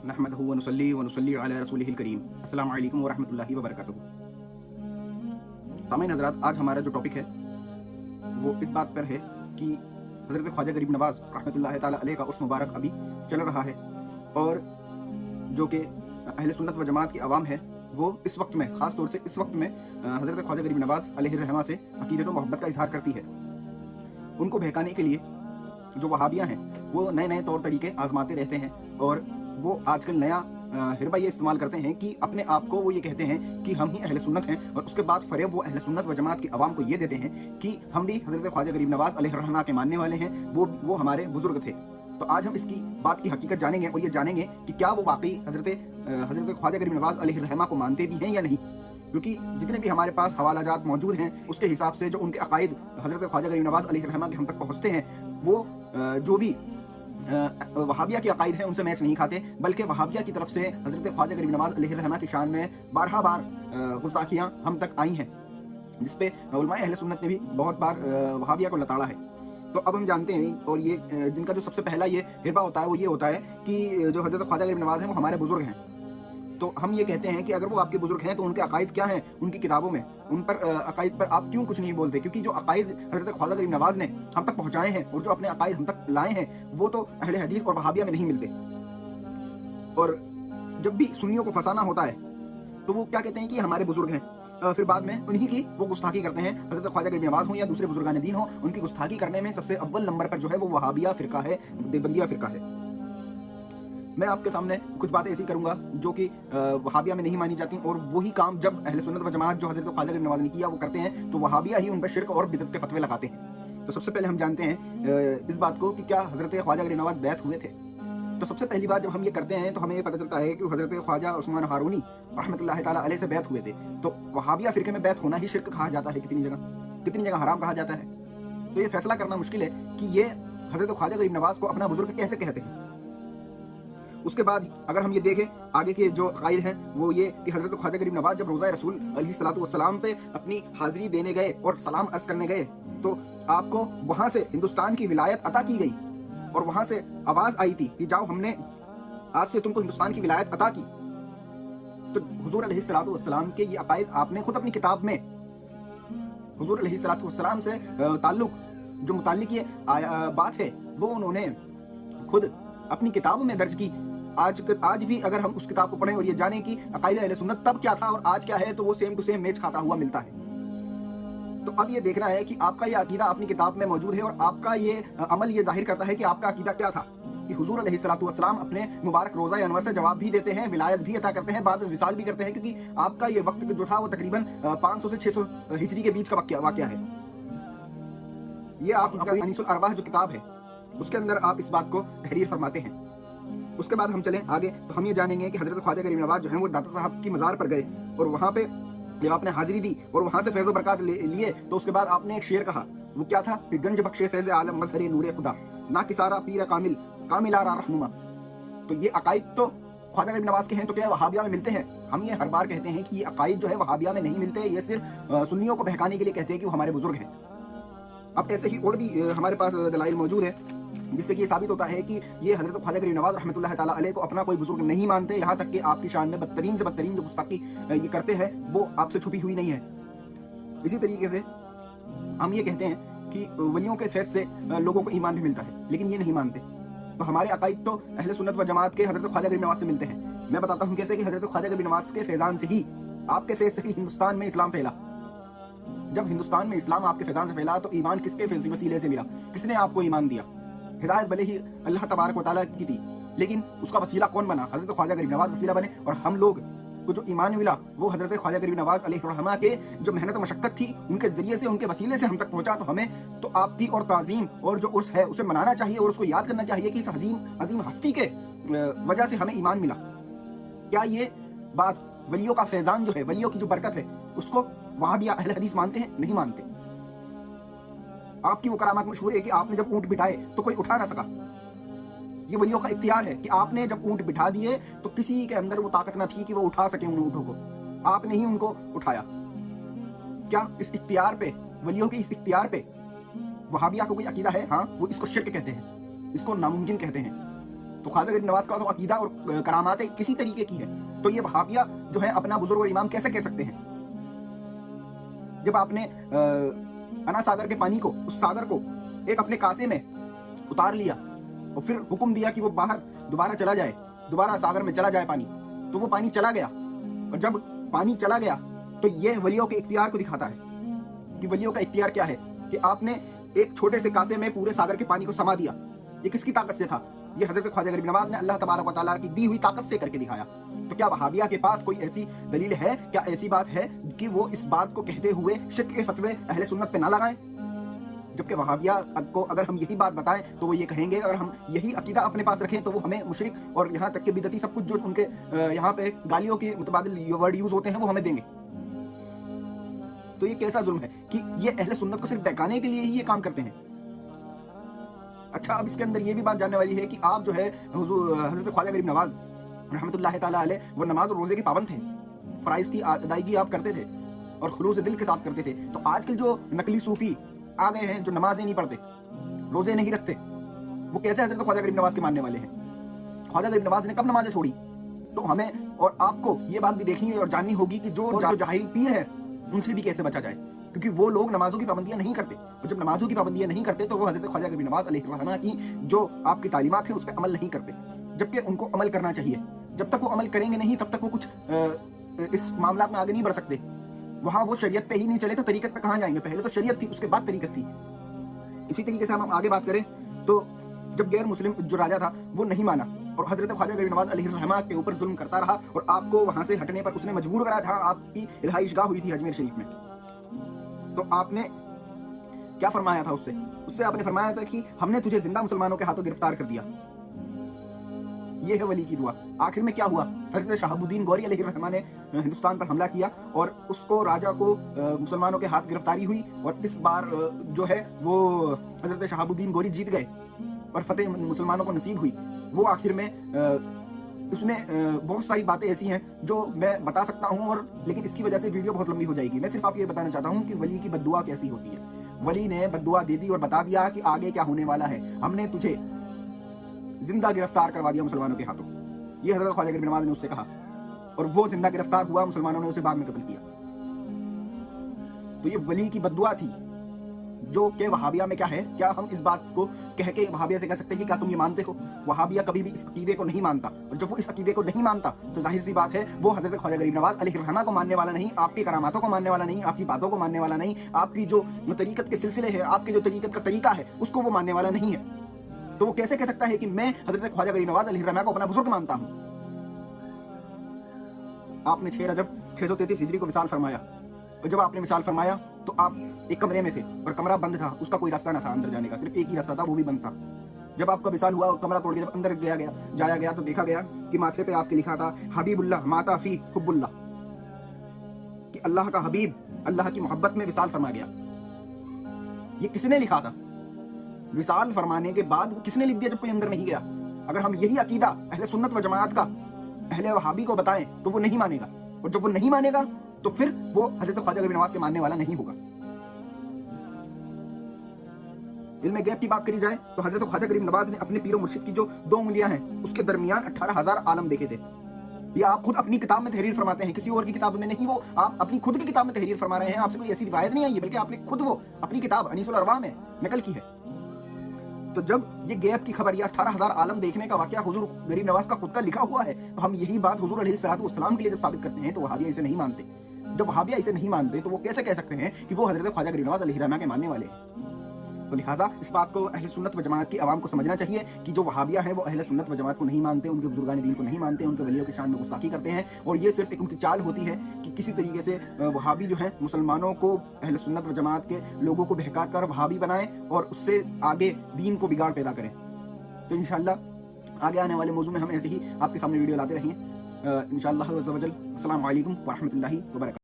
नहमदहु व नुसल्ली अला रसूलिहिल करीम। अस्सलामु अलैकुम व रहमतुल्लाहि व बरकातुहू। सामईन हज़रात, आज हमारा जो टॉपिक है वो इस बात पर है कि हज़रत ख्वाजा गरीब नवाज़ रहमतुल्लाहि ताला अलैह का उर्स मुबारक अभी चल रहा है, और जो कि अहले सुन्नत व जमात की आवाम है वो इस वक्त में, ख़ास तौर से इस वक्त में हज़रत ख्वाजा गरीब नवाज़ अलैहि रहमा से अक़ीदत व मोहब्बत का इजहार करती है। उनको बहकाने के लिए जो वहाबियाँ हैं वो नए नए तौर तरीके आजमाते रहते हैं, और वो आजकल नया हिरबा ये इस्तेमाल करते हैं कि अपने आप को वो ये कहते हैं कि हम ही अहले सुन्नत हैं, और उसके बाद फ़रेब वो अहले सुन्नत व जमात की आवाम को ये देते हैं कि हम भी हज़रत ख्वाजा गरीब नवाज़ अलैहि रहमा के मानने वाले हैं, वो हमारे बुजुर्ग थे। तो आज हम इसकी बात की हकीकत जानेंगे, और ये जानेंगे कि क्या वो वाकई हज़रत ख्वाजा गरीब नवाज़ अलैहि रहमा को मानते भी हैं या नहीं। क्योंकि जितने भी हमारे पास हवालाजात मौजूद हैं उसके हिसाब से जो उनके अकायद हज़रत ख्वाजा गरीब नवाज़ अलैहि रहमा के हम तक पहुँचते हैं, वो जो भी वहाबिया के अकायद हैं उनसे मैच नहीं खाते, बल्कि वहाबिया की तरफ से हज़रत ख्वाजा गरीब नवाज़ अलैहि रहमा की शान में बार गुस्ताखियाँ हम तक आई हैं, जिसपे उलमाए अहले सुन्नत ने भी बहुत बार वहाबिया को लताड़ा है। तो अब हम जानते हैं, और ये जिनका जो सबसे पहला ये हिरबा होता है वो ये होता है कि जो हज़रत ख्वाजा गरीब नवाज़ हैं वो हमारे बुजुर्ग हैं। तो हम ये कहते हैं कि अगर वो आपके बुजुर्ग हैं तो उनके अकायद क्या हैं उनकी किताबों में, उन पर अकायद पर आप क्यों कुछ नहीं बोलते? क्योंकि जो अकायद हज़रत ख्वाजा गरीब नवाज़ ने हम तक पहुँचाए हैं और जो अपने अकायद हम तक लाए हैं वो तो अहले हदीस और वहाबिया में नहीं मिलते। और जब भी सुन्नियों को फंसाना होता है तो वो क्या कहते हैं कि हमारे बुजुर्ग हैं, फिर बाद में उन्हीं की वो गुस्ताखी करते हैं। हज़रत ख्वाजा गरीब नवाज़ हो या दूसरे बुजुर्गान दीन हो, उनकी गुस्ताखी करने में सबसे अव्वल नंबर पर जो है वो वहाबिया फ़िरका है, देवबंदिया फ़िरका है। मैं आपके सामने कुछ बातें ऐसी करूंगा जो कि वहाबिया में नहीं मानी जाती, और वही काम जब अहले सुन्नत व जमात जो हज़रत ख्वाजा गरीब नवाज़ ने किया वो करते हैं तो वहाबिया ही उन पर शिर्क और बिदअत के फतवे लगाते हैं। तो सबसे पहले हम जानते हैं इस बात को कि क्या हज़रत ख्वाजा गरीब नवाज़ बैत हुए थे। तो सबसे पहली बात जब हम ये करते हैं तो हमें ये पता चलता है कि हज़रत ख्वाजा उस्मान हारूनी रहमतुल्लाहि ताला अलैह से बैत हुए थे। तो वहाबिया फ़िरके में बैत होना ही शिर्क कहा जाता है, कितनी जगह हराम कहा जाता है। तो ये फैसला करना मुश्किल है कि ये हज़रत ख्वाजा गरीब नवाज़ को अपना बुजुर्ग कैसे कहते हैं। उसके बाद अगर हम ये देखें आगे के जो कायल हैं वो ये कि हज़रत ख्वाजा गरीब नवाज़ जब रोज़ा रसूल अलैहिस्सलातु वस्सलाम पे अपनी हाज़िरी देने गए और सलाम अर्ज़ करने गए तो आपको वहाँ से हिंदुस्तान की विलायत अता की गई, और वहाँ से आवाज़ आई थी कि जाओ हमने आज से तुमको हिंदुस्तान की विलायत अता की। तो हुज़ूर अलैहिस्सलातु वस्सलाम के ये अकायद आपने खुद अपनी किताब में हुज़ूर अलैहिस्सलातु वस्सलाम से ताल्लुक़ जो मुताल्लिक़ ये बात है वो उन्होंने खुद अपनी किताबों में दर्ज की। आज भी अगर हम उस किताब को पढ़ें और ये जानें कि अकायदा अहले सुन्नत तब क्या था और आज क्या है, तो वो सेम टू सेम मैच खाता हुआ मिलता है। तो अब ये देखना है कि आपका ये अकीदा अपनी किताब में मौजूद है और आपका ये अमल ये जाहिर करता है कि आपका अकीदा क्या था। कि हुजूर अलैहिस्सलातु वस्सलाम अपने मुबारक रोज़ा अनवर से जवाब भी देते हैं, विलायत भी अता करते हैं, बाद विसाल भी करते हैं, क्योंकि आपका ये वक्त जो था वो तकरीबन 500 से 600 हिजरी के बीच का वाक़या है। ये आप अनीसुल अरवाह जो किताब है उसके अंदर आप इस बात को तहरीर फरमाते हैं। उसके बाद हम चलें आगे तो हम ये जानेंगे कि हज़रत ख्वाजा गरीब नवाज़ जो हैं वो दाता साहब की मज़ार पर गए, और वहाँ पे जब आपने हाजिरी दी और वहाँ से फैज़ व बरक़ात लिए तो उसके बाद आपने एक शेर कहा, वो क्या था कि गंज बख्शे फैज़ आलम मज़हरे नूरे खुदा ना किसारा पीर कामिल कामिलारा रहनुमा। तो ये अकायद तो ख्वाजा गरीब नवाज़ के हैं, तो क्या वहाबिया में मिलते हैं? हम ये हर बार कहते हैं कि ये अकायद जो है वहाबिया में नहीं मिलते, ये सिर्फ सुन्नियों को बहकाने के लिए कहते हैं कि वो हमारे बुजुर्ग हैं। अब ऐसे ही और भी हमारे पास दलाइल मौजूद है जिससे कि ये साबित होता है कि ये हज़रत ख्वाजा गरीब नवाज़ रहमतुल्लाहि ताला अलैह को अपना कोई बुजुर्ग नहीं मानते, यहाँ तक कि आपकी शान में बदतरीन से बदतरीन जो गुस्ताखी ये करते हैं वो आपसे छुपी हुई नहीं है। इसी तरीके से हम ये कहते हैं कि वलियों के फैज़ से लोगों को ईमान भी मिलता है, लेकिन ये नहीं मानते। तो हमारे अकायद तो अहले सुन्नत व जमात के हज़रत ख्वाजा गरीब नवाज़ से मिलते हैं। मैं बताता हूँ कैसे कि हज़रत ख्वाजा गरीब नवाज़ के फैज़ान से ही, आपके फैज़ से ही हिंदुस्तान में इस्लाम फैला। जब हिंदुस्तान में इस्लाम आपके फैज़ान से फैला तो ईमान किसके वसीले से मिला? किसने आपको ईमान दिया? हिदायत भले ही अल्लाह तबारक व तआला की थी, लेकिन उसका वसीला कौन बना? हज़रत ख्वाजा गरीब नवाज़ वसीला बने। और हम लोग को जो ईमान मिला वो हज़रत ख्वाजा गरीब नवाज़ अलैहि रहमा के जो मेहनत मशक्क़त थी उनके ज़रिए से, उनके वसीले से हम तक पहुँचा। तो हमें तो आपकी और ताज़ीम और जो उर्स है उसे मनाना चाहिए और उसको याद करना चाहिए कि इस अजीम हस्ती के वजह से हमें ईमान मिला। क्या ये बात वलियों का फैज़ान जो है, वलियों की जो बरकत है, उसको वहाबिया अहले हदीस मानते हैं? नहीं मानते। आपकी वो करामात मशहूर है कि आपने जब ऊंट बिठाए तो कोई उठा ना सका। ये वलियों का इख्तियार है कि आपने जब ऊंट बिठा दिए तो किसी के अंदर वो ताकत ना थी कि वो उठा सके उन ऊँटों को, आपने ही उनको उठाया। क्या इस इख्तियार पे, वलियों के इस इख्तियार पे वहाबिया को कोई अकीदा है? हाँ, वो इसको शिर्क कहते हैं, इसको नामुमकिन कहते हैं। تو خواجہ غریب نواز کا تو عقیدہ اور کراماتیں کسی طریقے کی ہیں، تو یہ وہابیہ جو ہے اپنا بزرگ اور امام کیسے کہہ سکتے ہیں؟ جب آپ نے انا ساگر کے پانی کو، اس ساگر کو ایک اپنے کاسے میں اتار لیا اور پھر حکم دیا کہ وہ باہر دوبارہ چلا جائے، دوبارہ ساگر میں چلا جائے پانی، تو وہ پانی چلا گیا، اور جب پانی چلا گیا تو یہ ولیوں کے اختیار کو دکھاتا ہے کہ ولیوں کا اختیار کیا ہے، کہ آپ نے ایک چھوٹے سے کاسے میں پورے ساگر کے پانی کو سما دیا۔ یہ کس کی طاقت سے تھا؟ یہ حضرت خواجہ غریب نواز نے اللہ تبارک و تعالیٰ کی دی ہوئی طاقت سے کر کے دکھایا۔ تو کیا وہابیہ کے پاس کوئی ایسی دلیل ہے، کیا ایسی بات ہے کہ وہ اس بات کو کہتے ہوئے شرک کے فتوے اہل سنت پہ نہ لگائیں؟ جبکہ وہابیہ کو اگر ہم یہی بات بتائیں تو وہ یہ کہیں گے، اگر ہم یہی عقیدہ اپنے پاس رکھیں تو وہ ہمیں مشرک اور یہاں تک کہ بدعتی سب کچھ جو ان کے یہاں پہ گالیوں کے متبادل ورڈ یوز ہوتے ہیں وہ ہمیں دیں گے۔ تو یہ کیسا ظلم ہے کہ یہ اہل سنت کو صرف بہکانے کے لیے ہی یہ کام کرتے ہیں۔ اچھا، اب اس کے اندر یہ بھی بات جاننے والی ہے کہ آپ جو ہے حضرت خواجہ غریب نواز رحمۃ اللہ تعالیٰ علیہ وہ نماز اور روزے کے پابند تھے، فرائض کی ادائیگی آپ کرتے تھے اور خلوص دل کے ساتھ کرتے تھے۔ تو آج کل جو نقلی صوفی آ گئے ہیں جو نمازیں نہیں پڑھتے، روزے نہیں رکھتے، وہ کیسے حضرت خواجہ غریب نواز کے ماننے والے ہیں؟ خواجہ غریب نواز نے کب نمازیں چھوڑی؟ تو ہمیں اور آپ کو یہ بات بھی دیکھنی اور جاننی ہوگی کہ جو جاہل پیر ہے ان سے بھی کیسے بچا جائے، کیونکہ وہ لوگ نمازوں کی پابندیاں نہیں کرتے، اور جب نمازوں کی پابندیاں نہیں کرتے تو وہ حضرت خواجہ غریب نواز علیہ الرحمہ کی جو آپ کی تعلیمات ہیں اس پہ عمل نہیں کرتے، جبکہ ان کو عمل کرنا چاہیے۔ جب تک وہ عمل کریں گے نہیں تب تک وہ کچھ اس معاملات میں آگے نہیں بڑھ سکتے۔ وہاں وہ شریعت پہ ہی نہیں چلے تو طریقت پہ کہاں جائیں گے؟ پہلے تو شریعت تھی، اس کے بعد طریقت تھی۔ اسی طریقے سے ہم آگے بات کریں تو جب غیر مسلم جو راجا تھا وہ نہیں مانا اور حضرت خواجہ غریب نواز علیہ الرحمہ کے اوپر ظلم کرتا رہا، اور آپ کو وہاں سے ہٹنے پر اس نے مجبور کرا تھا۔ آپ کی رہائش گاہ ہوئی تھی اجمیر شریف میں، تو آپ نے کیا فرمایا تھا اس سے آپ نے فرمایا تھا کہ ہم نے تجھے زندہ مسلمانوں کے ہاتھوں گرفتار کر دیا۔ یہ ہے ولی کی دعا۔ آخر میں کیا ہوا؟ حضرت شہاب الدین گوری علیہ الرحمہ نے ہندوستان پر حملہ کیا اور اس کو راجا کو مسلمانوں کے ہاتھ گرفتاری ہوئی، اور اس بار جو ہے وہ حضرت شہاب الدین گوری جیت گئے اور فتح مسلمانوں کو نصیب ہوئی۔ وہ آخر میں اس میں بہت ساری باتیں ایسی ہیں جو میں بتا سکتا ہوں، اور لیکن اس کی وجہ سے ویڈیو بہت لمبی ہو جائے گی۔ میں صرف آپ یہ بتانا چاہتا ہوں کہ ولی کی بد دعا کیسی ہوتی ہے۔ ولی نے بد دعا دے دی اور بتا دیا کہ آگے کیا ہونے والا ہے، ہم نے تجھے زندہ گرفتار کروا دیا مسلمانوں کے ہاتھوں۔ یہ حضرت خواجہ غریب نواز نے اس سے کہا، اور وہ زندہ گرفتار ہوا، مسلمانوں نے اسے بعد میں قتل کیا۔ تو یہ ولی کی بد دعا تھی، جو کہ وہابیہ میں کیا ہے؟ کیا ہم اس بات کو کہہ کے وہابیہ سے کہہ سکتے ہیں کہ کیا تم یہ مانتے ہو؟ وہابیہ کبھی بھی اس عقیدے کو نہیں مانتا، اور جب وہ اس عقیدے کو نہیں مانتا تو ظاہر سی بات ہے وہ حضرت خواجہ غریب نواز علیہ الرحمہ کو ماننے والا نہیں، آپ کی کراماتوں کو ماننے والا نہیں، آپ کی باتوں کو ماننے والا نہیں، آپ کی جو طریقت کے سلسلے ہے، آپ کے جو طریقت کا طریقہ ہے اس کو وہ ماننے والا نہیں ہے۔ تو وہ کیسے کہہ سکتا ہے کہ میں حضرت خواجہ غریب نواز علیہ الرحمہ کو اپنا بزرگ مانتا ہوں؟ آپ نے 6 رجب 633 ہجری کو وصال فرمایا، اور جب آپ نے وصال فرمایا تو آپ ایک کمرے میں تھے اور کمرہ بند تھا، اس کا کوئی راستہ نہ تھا اندر جانے کا، صرف ایک ہی راستہ تھا، وہ بھی بند تھا۔ جب آپ کا وصال ہوا اور کمرہ توڑ کے جب اندر جایا گیا تو دیکھا گیا کہ ماتھے پہ آپ کے لکھا تھا حبیب اللہ ماتا فی حب اللہ، کہ اللہ کا حبیب اللہ کی محبت میں وصال فرما گیا۔ یہ کس نے لکھا تھا؟ وصال فرمانے کے بعد وہ کس نے لکھ دیا جب کوئی اندر نہیں گیا؟ اگر ہم یہی عقیدہ اہل سنت و جماعت کا اہل وہابی کو بتائیں تو وہ نہیں مانے گا، اور جب وہ نہیں مانے گا تو پھر وہ حضرت خواجہ غریب نواز کے ماننے والا نہیں ہوگا۔ علم غیب کی بات کری جائے تو حضرت خواجہ غریب نواز نے اپنے پیر و مرشد کی جو 2 انگلیاں ہیں اس کے درمیان 18,000 عالم دیکھے تھے۔ یہ آپ خود اپنی کتاب میں تحریر فرماتے ہیں، کسی اور کی کتاب میں نہیں، وہ آپ اپنی خود کی کتاب میں تحریر فرما رہے ہیں، آپ سے کوئی ایسی روایت نہیں آئی ہے، بلکہ آپ نے خود وہ اپنی کتاب انیس الارواح میں نقل کی ہے۔ تو جب یہ غیب کی خبر، یہ 18,000 عالم دیکھنے کا واقعہ حضور غریب نواز کا خود کا لکھا ہوا ہے، تو ہم یہی بات حضور علیہ السلام کے لیے جب ثابت کرتے ہیں تو وہابیہ اسے نہیں مانتے۔ جب وہابیہ اسے نہیں مانتے تو وہ کیسے کہہ سکتے ہیں کہ وہ حضرت خواجہ غریب نواز علیہ الرحمہ کے ماننے والے ہیں؟ تو لہٰذا اس بات کو اہل سنت و جماعت کی عوام کو سمجھنا چاہیے کہ جو وہابیہ ہیں وہ اہل سنت و جماعت کو نہیں مانتے، ان کے بزرگان دین کو نہیں مانتے، ان کے ولیوں کی شان میں گستاخی کرتے ہیں، اور یہ صرف ایک ان کی چال ہوتی ہے کہ کسی طریقے سے وہابی جو ہیں مسلمانوں کو اہل سنت و جماعت کے لوگوں کو بہکا کر وہابی بنائیں اور اس سے آگے دین کو بگاڑ پیدا کریں۔ تو انشاءاللہ آگے آنے والے موضوع میں ہم ایسے ہی آپ کے سامنے ویڈیو لاتے رہیں، انشاءاللہ عز و جل۔ السلام علیکم ورحمۃ اللہ وبرکاتہ۔